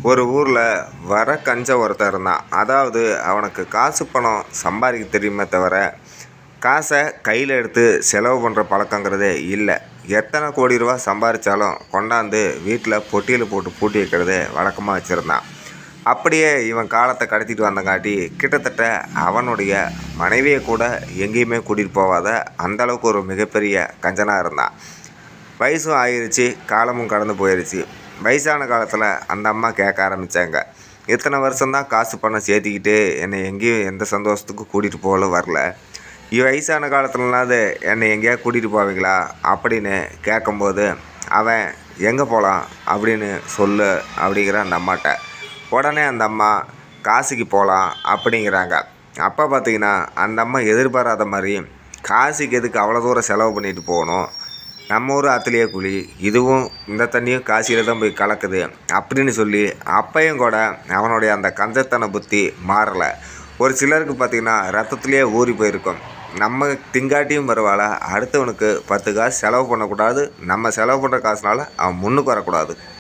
ஒரு ஊரில் கஞ்சன் ஒருத்தன் இருந்தான். அதாவது அவனுக்கு காசு பணம் சம்பாதிக்க தெரியுமே தவிர காசை கையில் எடுத்து செலவு பண்ணுற பழக்கங்கிறதே இல்லை. எத்தனை கோடி ரூபா சம்பாதிச்சாலும் கொண்டாந்து வீட்டில் பொட்டியில் போட்டு பூட்டி வைக்கிறதே வழக்கமாக வச்சுருந்தான். அப்படியே இவன் காலத்தை கடத்திட்டு வந்தங்காட்டி கிட்டத்தட்ட அவனுடைய மனைவியை கூட எங்கேயுமே கூட்டிகிட்டு போகாத அந்தளவுக்கு ஒரு மிகப்பெரிய கஞ்சனாக இருந்தான். வயசும் ஆயிடுச்சு, காலமும் கடந்து போயிடுச்சு. வயசான காலத்தில் அந்த அம்மா கேட்க ஆரம்பித்தாங்க, இத்தனை வருஷம்தான் காசு பணம் சேர்த்திக்கிட்டு என்னை எங்கேயும் எந்த சந்தோஷத்துக்கும் கூட்டிகிட்டு போகல வரல, வயசான காலத்துலனாவது என்னை எங்கேயா கூட்டிகிட்டு போவீங்களா அப்படின்னு கேட்கும்போது, அவன் எங்கே போகலாம் அப்படின்னு சொல்லு அப்படிங்கிற அந்த அம்மாட்ட. உடனே அந்த அம்மா காசிக்கு போகலாம் அப்படிங்கிறாங்க. அப்போ பார்த்திங்கன்னா அந்த அம்மா எதிர்பாராத மாதிரி, காசிக்கு எதுக்கு அவ்வளோ தூரம் செலவு பண்ணிட்டு போகணும், நம்ம ஊர் ஆற்றுலையே குழி, இதுவும் இந்த தண்ணியும் காசியில் தான் போய் கலக்குது அப்படின்னு சொல்லி அப்பையும் கூட அவனுடைய அந்த கஞ்சத்தன புத்தி மாறலை. ஒரு சிலருக்கு பார்த்திங்கன்னா ரத்தத்துலேயே ஊறி போயிருக்கும். நம்ம திங்காட்டியும் பரவாயில்ல, அடுத்தவனுக்கு 10 காசு செலவு பண்ணக்கூடாது, நம்ம செலவு பண்ணுற காசுனால அவன் முன்னுக்கு வரக்கூடாது.